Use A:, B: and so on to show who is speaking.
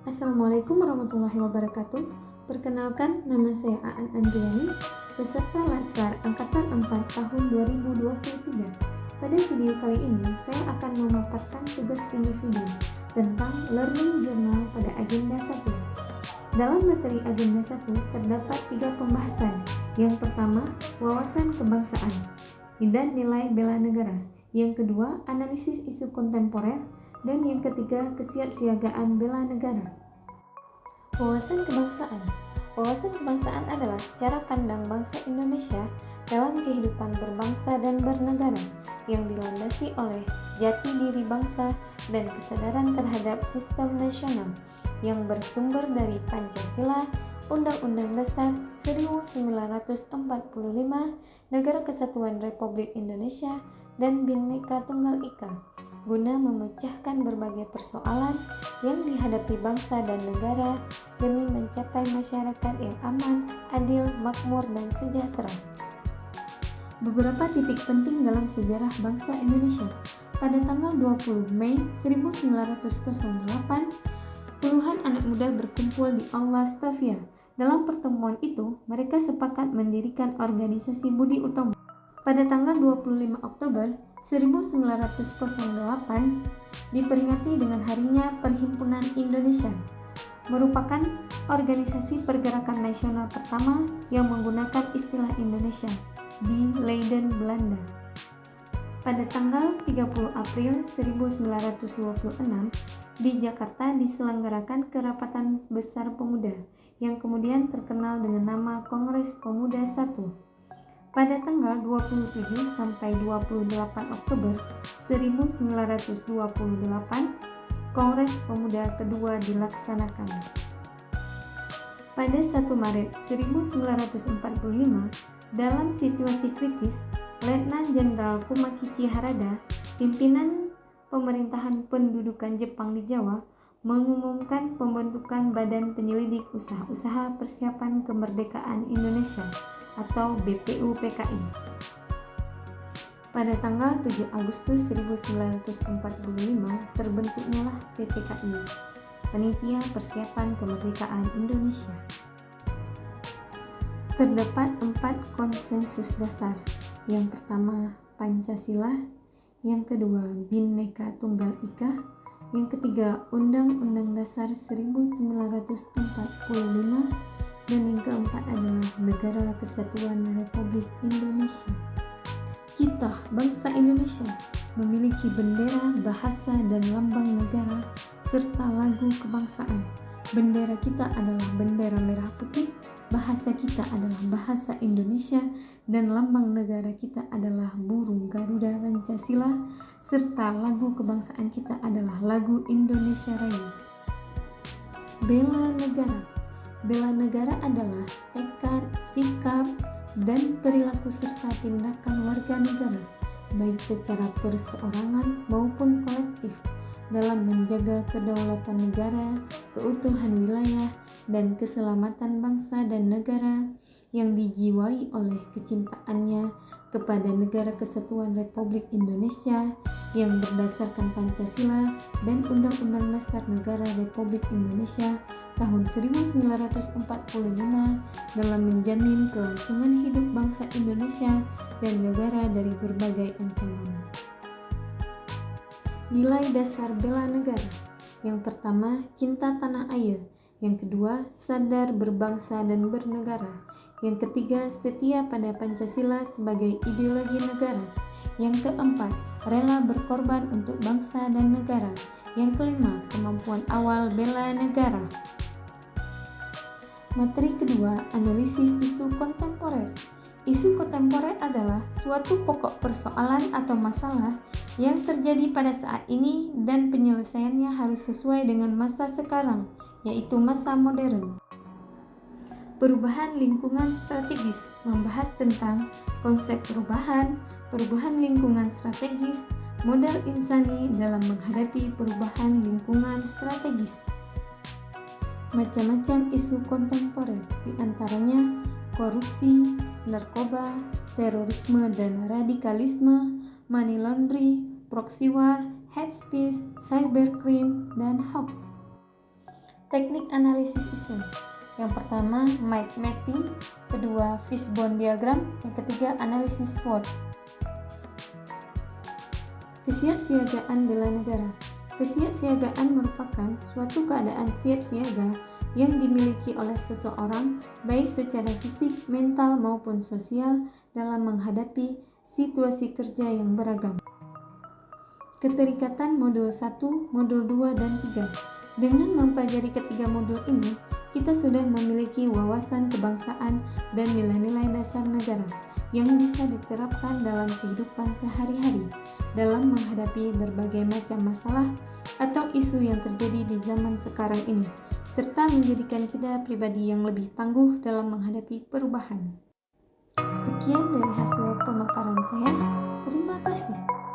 A: Assalamualaikum warahmatullahi wabarakatuh. Perkenalkan, nama saya Aan Andriani, peserta Latsar Angkatan 4 tahun 2023. Pada video kali ini, saya akan memaparkan tugas individu tentang Learning Journal pada agenda 1. Dalam materi agenda 1 terdapat 3 pembahasan. Yang pertama, wawasan kebangsaan dan nilai bela negara. Yang kedua, analisis isu kontemporer. Dan yang ketiga, kesiapsiagaan bela negara. Wawasan kebangsaan. Wawasan kebangsaan adalah cara pandang bangsa Indonesia dalam kehidupan berbangsa dan bernegara yang dilandasi oleh jati diri bangsa dan kesadaran terhadap sistem nasional yang bersumber dari Pancasila, Undang-Undang Dasar 1945, Negara Kesatuan Republik Indonesia, dan Bhinneka Tunggal Ika, guna memecahkan berbagai persoalan yang dihadapi bangsa dan negara demi mencapai masyarakat yang aman, adil, makmur, dan sejahtera. Beberapa titik penting dalam sejarah bangsa Indonesia. Pada tanggal 20 Mei 1908, puluhan anak muda berkumpul di Aula Stovia. Dalam pertemuan itu, mereka sepakat mendirikan organisasi Budi Utomo. Pada tanggal 25 Oktober 1908 diperingati dengan Harinya Perhimpunan Indonesia, merupakan organisasi pergerakan nasional pertama yang menggunakan istilah Indonesia di Leiden, Belanda. Pada tanggal 30 April 1926 di Jakarta diselenggarakan Kerapatan Besar Pemuda yang kemudian terkenal dengan nama Kongres Pemuda I. Pada tanggal 27 sampai 28 Oktober 1928, Kongres Pemuda kedua dilaksanakan. Pada 1 Maret 1945, dalam situasi kritis, Letnan Jenderal Kumakichi Harada, pimpinan pemerintahan pendudukan Jepang di Jawa, mengumumkan pembentukan Badan Penyelidik Usaha-Usaha Persiapan Kemerdekaan Indonesia atau BPUPKI. Pada tanggal 7 Agustus 1945 terbentuknyalah PPKI, Panitia Persiapan Kemerdekaan Indonesia. Terdapat 4 konsensus dasar. Yang pertama, Pancasila. Yang kedua, Bhinneka Tunggal Ika. Yang ketiga, Undang-Undang Dasar 1945. Dan yang keempat adalah Negara Kesatuan Republik Indonesia. Kita, bangsa Indonesia, memiliki bendera, bahasa, dan lambang negara, serta lagu kebangsaan. Bendera kita adalah bendera merah putih, bahasa kita adalah bahasa Indonesia, dan lambang negara kita adalah burung Garuda Pancasila, serta lagu kebangsaan kita adalah lagu Indonesia Raya. Bela negara. Bela negara adalah tekad, sikap, dan perilaku serta tindakan warga negara, baik secara perseorangan maupun kolektif, dalam menjaga kedaulatan negara, keutuhan wilayah, dan keselamatan bangsa dan negara yang dijiwai oleh kecintaannya kepada Negara Kesatuan Republik Indonesia yang berdasarkan Pancasila dan Undang-Undang Dasar Negara Republik Indonesia tahun 1945 dalam menjamin kelangsungan hidup bangsa Indonesia dan negara dari berbagai ancaman. Nilai dasar bela negara. Yang pertama, cinta tanah air. Yang kedua, sadar berbangsa dan bernegara. Yang ketiga, setia pada Pancasila sebagai ideologi negara. Yang keempat, rela berkorban untuk bangsa dan negara. Yang kelima, kemampuan awal bela negara. Materi kedua, analisis isu kontemporer. Isu kontemporer adalah suatu pokok persoalan atau masalah yang terjadi pada saat ini dan penyelesaiannya harus sesuai dengan masa sekarang, yaitu masa modern. Perubahan lingkungan strategis membahas tentang konsep perubahan lingkungan strategis, modal insani dalam menghadapi perubahan lingkungan strategis. Macam-macam isu kontemporer, diantaranya korupsi, narkoba, terorisme dan radikalisme, money laundering, proxy war, hate speech, cybercrime, dan hoax. Teknik analisis isu. Yang pertama, mind mapping, kedua, fishbone diagram, yang ketiga, analisis SWOT. Kesiapsiagaan bela negara. Kesiapsiagaan merupakan suatu keadaan siap siaga yang dimiliki oleh seseorang baik secara fisik, mental maupun sosial dalam menghadapi situasi kerja yang beragam. Keterikatan modul 1, modul 2, dan 3. Dengan mempelajari ketiga modul ini, kita sudah memiliki wawasan kebangsaan dan nilai-nilai dasar negara yang bisa diterapkan dalam kehidupan sehari-hari dalam menghadapi berbagai macam masalah atau isu yang terjadi di zaman sekarang ini, serta menjadikan kita pribadi yang lebih tangguh dalam menghadapi perubahan. Sekian dari hasil pemaparan saya. Terima kasih.